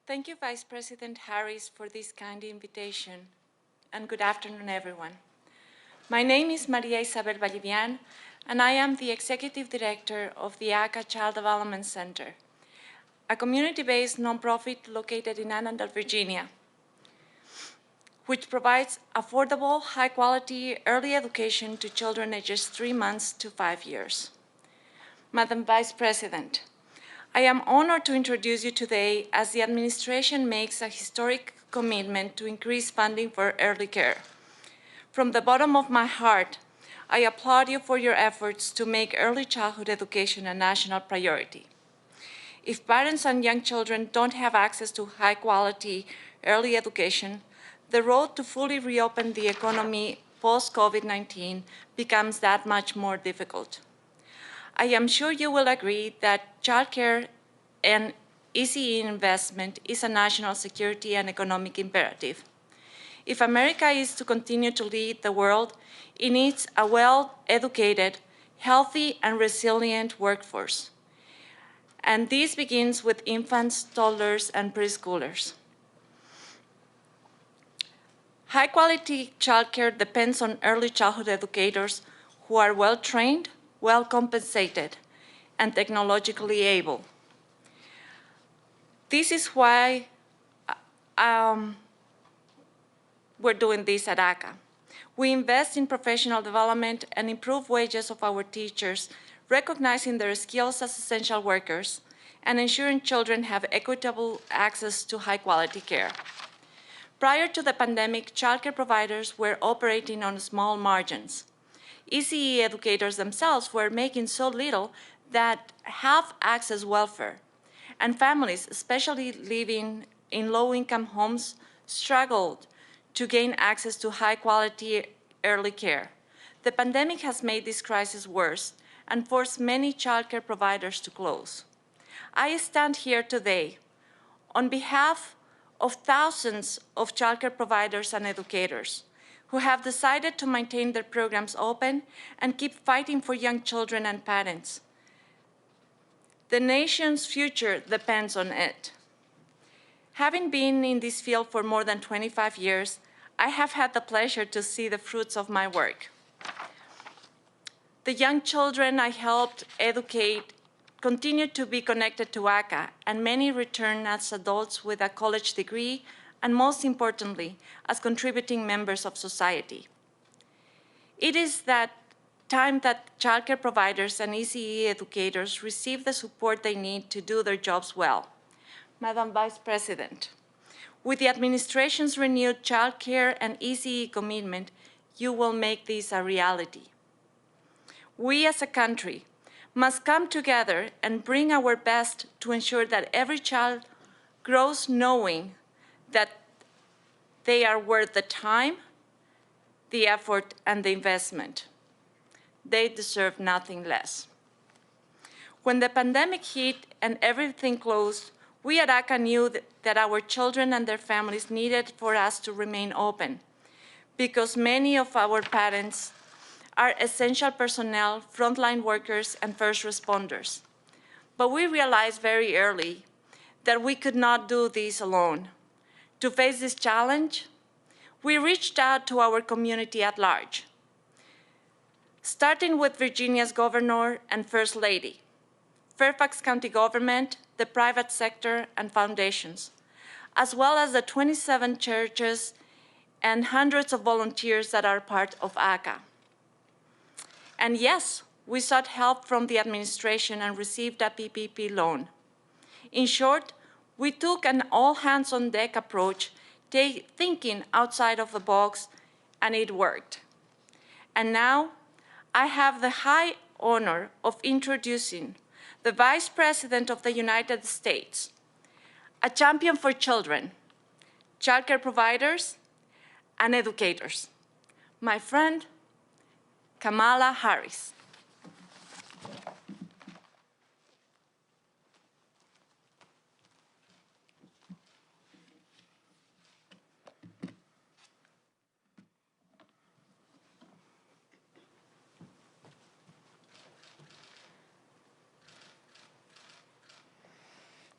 Thank you, Vice President Harris, for this kind invitation, and good afternoon, everyone. My name is Maria Isabel Vallivian, and I am the Executive Director of the ACA Child Development Center, a community-based nonprofit located in Annandale, Virginia, which provides affordable, high-quality early education to children ages 3 months to 5 years. Madam Vice President, I am honored to introduce you today as the administration makes a historic commitment to increase funding for early care. From the bottom of my heart, I applaud you for your efforts to make early childhood education a national priority. If parents and young children don't have access to high-quality early education, the road to fully reopen the economy post-COVID-19 becomes that much more difficult. I am sure you will agree that childcare and ECE investment is a national security and economic imperative. If America is to continue to lead the world, it needs a well-educated, healthy, and resilient workforce. And this begins with infants, toddlers, and preschoolers. High-quality childcare depends on early childhood educators who are well-trained, well-compensated, and technologically able. This is why we're doing this at ACA. We invest in professional development and improve wages of our teachers, recognizing their skills as essential workers, and ensuring children have equitable access to high-quality care. Prior to the pandemic, childcare providers were operating on small margins. ECE educators themselves were making so little that half access welfare, and families, especially living in low-income homes, struggled to gain access to high-quality early care. The pandemic has made this crisis worse and forced many childcare providers to close. I stand here today on behalf of thousands of childcare providers and educators who have decided to maintain their programs open and keep fighting for young children and parents. The nation's future depends on it. Having been in this field for more than 25 years, I have had the pleasure to see the fruits of my work. The young children I helped educate continue to be connected to ACA, and many return as adults with a college degree, and most importantly, as contributing members of society. It is that time that childcare providers and ECE educators receive the support they need to do their jobs well. Madam Vice President, with the administration's renewed childcare and ECE commitment, you will make this a reality. We as a country must come together and bring our best to ensure that every child grows knowing that they are worth the time, the effort, and the investment. They deserve nothing less. When the pandemic hit and everything closed, we at ACA knew that our children and their families needed for us to remain open, because many of our parents are essential personnel, frontline workers, and first responders. But we realized very early that we could not do this alone. To face this challenge, we reached out to our community at large, starting with Virginia's governor and First Lady, Fairfax County government, the private sector, and foundations, as well as the 27 churches and hundreds of volunteers that are part of ACA. And yes, we sought help from the administration and received a PPP loan. In short, we took an all-hands-on-deck approach, thinking outside of the box, and it worked. And now, I have the high honor of introducing the Vice President of the United States, a champion for children, childcare providers, and educators, my friend, Kamala Harris.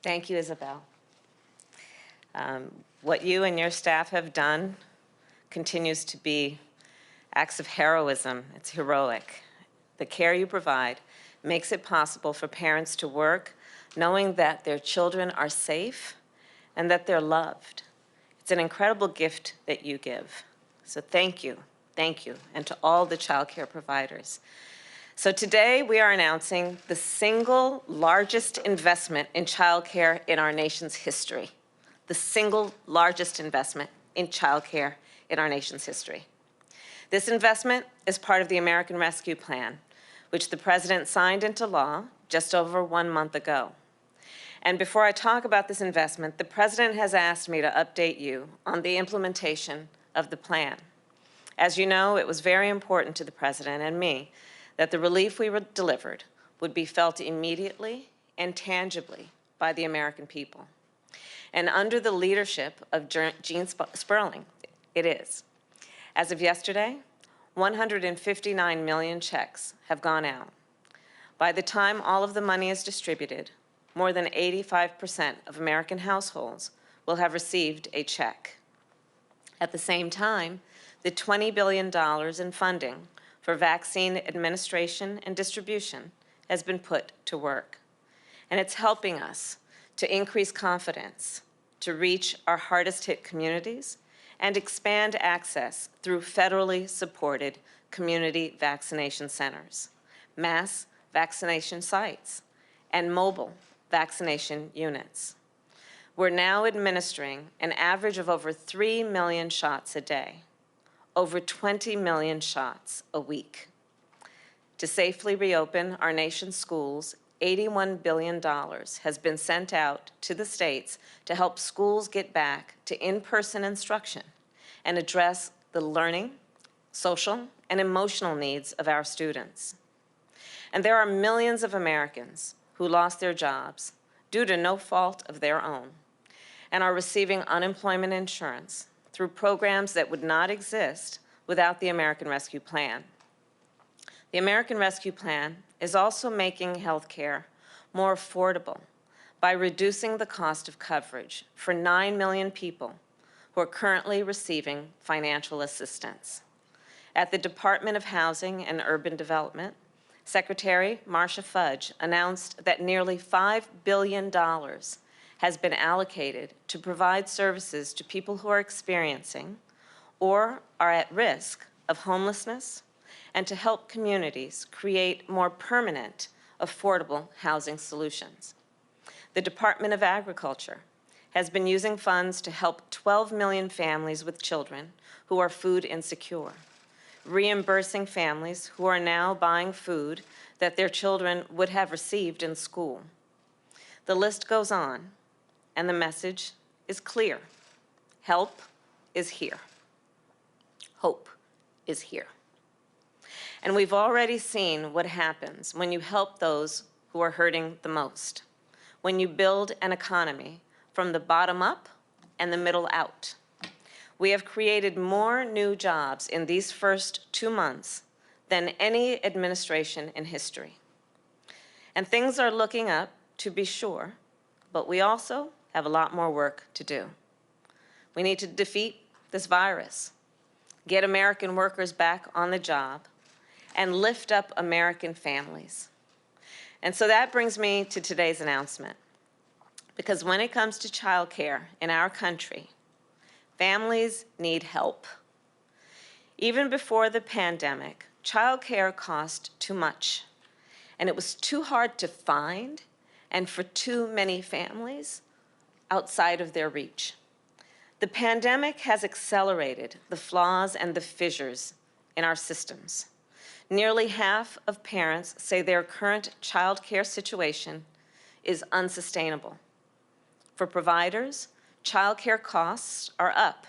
Thank you, Isabel. What you and your staff have done continues to be acts of heroism. It's heroic. The care you provide makes it possible for parents to work knowing that their children are safe and that they're loved. It's an incredible gift that you give. So thank you, and to all the child care providers. So today we are announcing the single largest investment in child care in our nation's history. The single largest investment in child care in our nation's history. This investment is part of the American Rescue Plan, which the President signed into law just over 1 month ago. And before I talk about this investment, the President has asked me to update you on the implementation of the plan. As you know, it was very important to the President and me that the relief we delivered would be felt immediately and tangibly by the American people. And under the leadership of Gene Sperling, it is. As of yesterday, 159 million checks have gone out. By the time all of the money is distributed, more than 85% of American households will have received a check. At the same time, the $20 billion in funding for vaccine administration and distribution has been put to work. And it's helping us to increase confidence, to reach our hardest hit communities, and expand access through federally supported community vaccination centers, mass vaccination sites, and mobile vaccination units. We're now administering an average of over 3 million shots a day, over 20 million shots a week. To safely reopen our nation's schools, $81 billion has been sent out to the states to help schools get back to in-person instruction and address the learning, social, and emotional needs of our students. And there are millions of Americans who lost their jobs due to no fault of their own and are receiving unemployment insurance through programs that would not exist without the American Rescue Plan. The American Rescue Plan is also making health care more affordable by reducing the cost of coverage for 9 million people who are currently receiving financial assistance. At the Department of Housing and Urban Development, Secretary Marcia Fudge announced that nearly $5 billion has been allocated to provide services to people who are experiencing or are at risk of homelessness and to help communities create more permanent, affordable housing solutions. The Department of Agriculture has been using funds to help 12 million families with children who are food insecure, reimbursing families who are now buying food that their children would have received in school. The list goes on, and the message is clear. Help is here. Hope is here. And we've already seen what happens when you help those who are hurting the most, when you build an economy from the bottom up and the middle out. We have created more new jobs in these first 2 months than any administration in history. And things are looking up, to be sure, but we also have a lot more work to do. We need to defeat this virus, get American workers back on the job, and lift up American families. And so that brings me to today's announcement. Because when it comes to child care in our country, families need help. Even before the pandemic, child care cost too much, and it was too hard to find and for too many families outside of their reach. The pandemic has accelerated the flaws and the fissures in our systems. Nearly half of parents say their current child care situation is unsustainable. For providers, child care costs are up,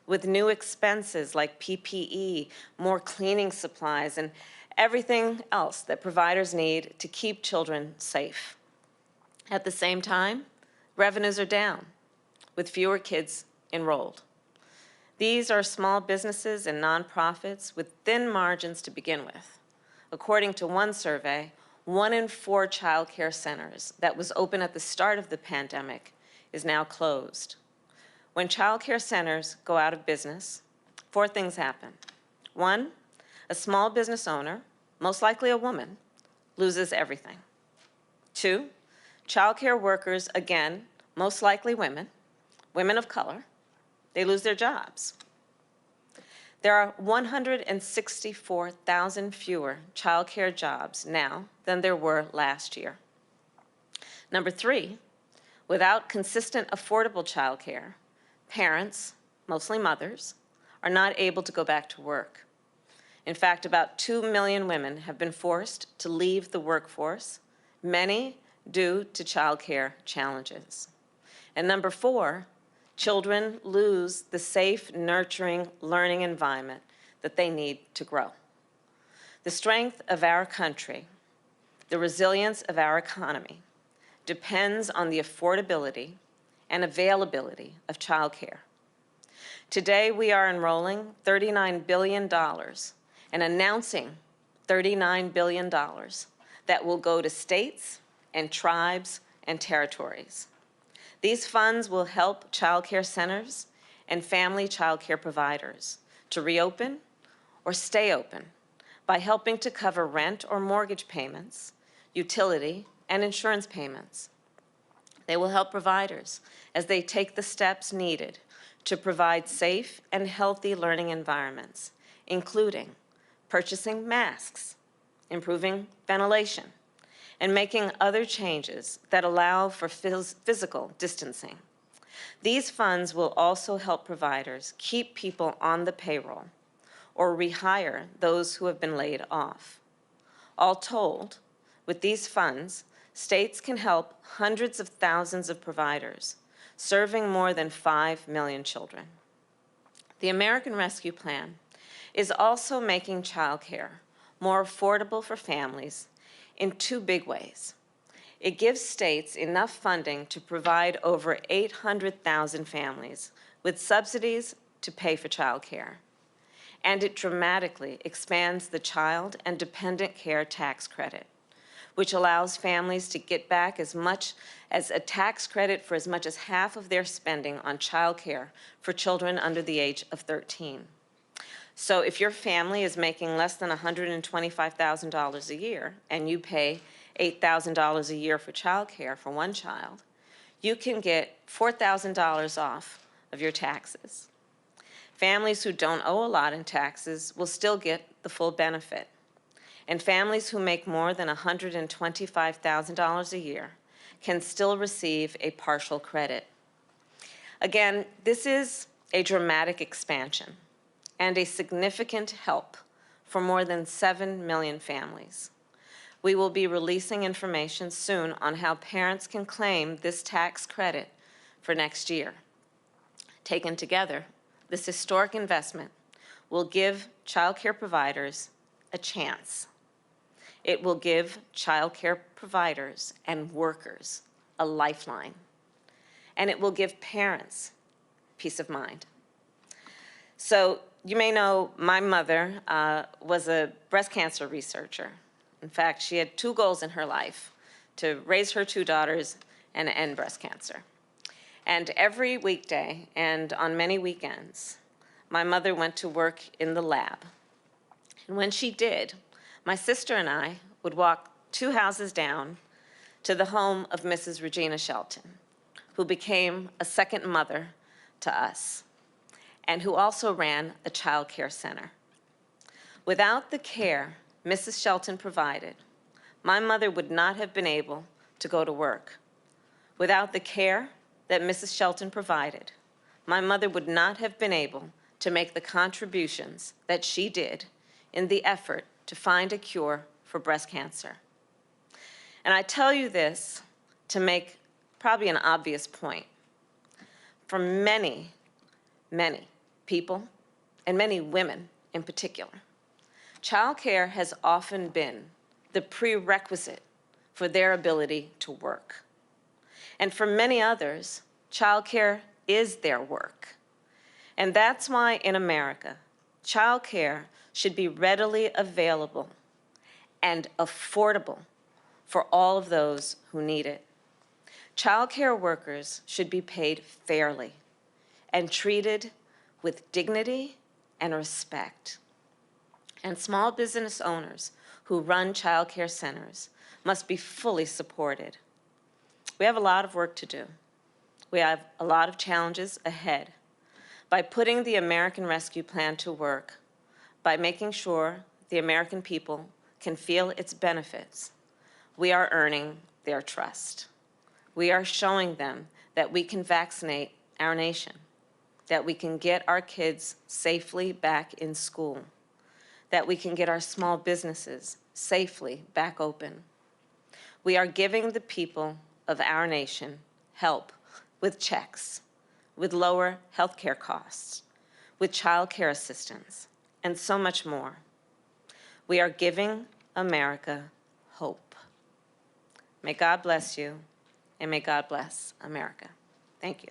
with new expenses like PPE, more cleaning supplies, and everything else that providers need to keep children safe. At the same time, revenues are down, with fewer kids enrolled. These are small businesses and nonprofits with thin margins to begin with. According to one survey, 1 in 4 child care centers that was open at the start of the pandemic is now closed. When child care centers go out of business, 4 things happen. 1, a small business owner, most likely a woman, loses everything. 2, child care workers, again, most likely women of color, they lose their jobs. There are 164,000 fewer child care jobs now than there were last year. Number 3, without consistent, affordable child care, parents, mostly mothers, are not able to go back to work. In fact, about 2 million women have been forced to leave the workforce, many due to child care challenges. And number 4, children lose the safe, nurturing, learning environment that they need to grow. The strength of our country, the resilience of our economy, depends on the affordability and availability of child care. Today, we are enrolling $39 billion and announcing $39 billion that will go to states and tribes and territories. These funds will help child care centers and family child care providers to reopen or stay open by helping to cover rent or mortgage payments, utility, and insurance payments. They will help providers as they take the steps needed to provide safe and healthy learning environments, including purchasing masks, improving ventilation, and making other changes that allow for physical distancing. These funds will also help providers keep people on the payroll or rehire those who have been laid off. All told, with these funds, states can help hundreds of thousands of providers, serving more than 5 million children. The American Rescue Plan is also making child care more affordable for families in 2 big ways. It gives states enough funding to provide over 800,000 families with subsidies to pay for child care. And it dramatically expands the child and dependent care tax credit, which allows families to get back as much as a tax credit for as much as half of their spending on child care for children under the age of 13. So if your family is making less than $125,000 a year and you pay $8,000 a year for child care for one child, you can get $4,000 off of your taxes. Families who don't owe a lot in taxes will still get the full benefit. And families who make more than $125,000 a year can still receive a partial credit. Again, this is a dramatic expansion and a significant help for more than 7 million families. We will be releasing information soon on how parents can claim this tax credit for next year. Taken together, this historic investment will give child care providers a chance. It will give child care providers and workers a lifeline. And it will give parents peace of mind. So you may know my mother was a breast cancer researcher. In fact, she had 2 goals in her life: to raise her 2 daughters and end breast cancer. And every weekday and on many weekends, my mother went to work in the lab. And when she did, my sister and I would walk 2 houses down to the home of Mrs. Regina Shelton, who became a second mother to us, and who also ran a child care center. Without the care Mrs. Shelton provided, my mother would not have been able to go to work. Without the care that Mrs. Shelton provided, my mother would not have been able to make the contributions that she did in the effort to find a cure for breast cancer. And I tell you this to make probably an obvious point. For many, many people, and many women in particular, child care has often been the prerequisite for their ability to work. And for many others, child care is their work. And that's why in America, child care should be readily available and affordable for all of those who need it. Child care workers should be paid fairly and treated with dignity and respect. And small business owners who run child care centers must be fully supported. We have a lot of work to do. We have a lot of challenges ahead. By putting the American Rescue Plan to work, by making sure the American people can feel its benefits, we are earning their trust. We are showing them that we can vaccinate our nation, that we can get our kids safely back in school, that we can get our small businesses safely back open. We are giving the people of our nation help with checks, with lower health care costs, with child care assistance, and so much more. We are giving America hope. May God bless you, and may God bless America. Thank you.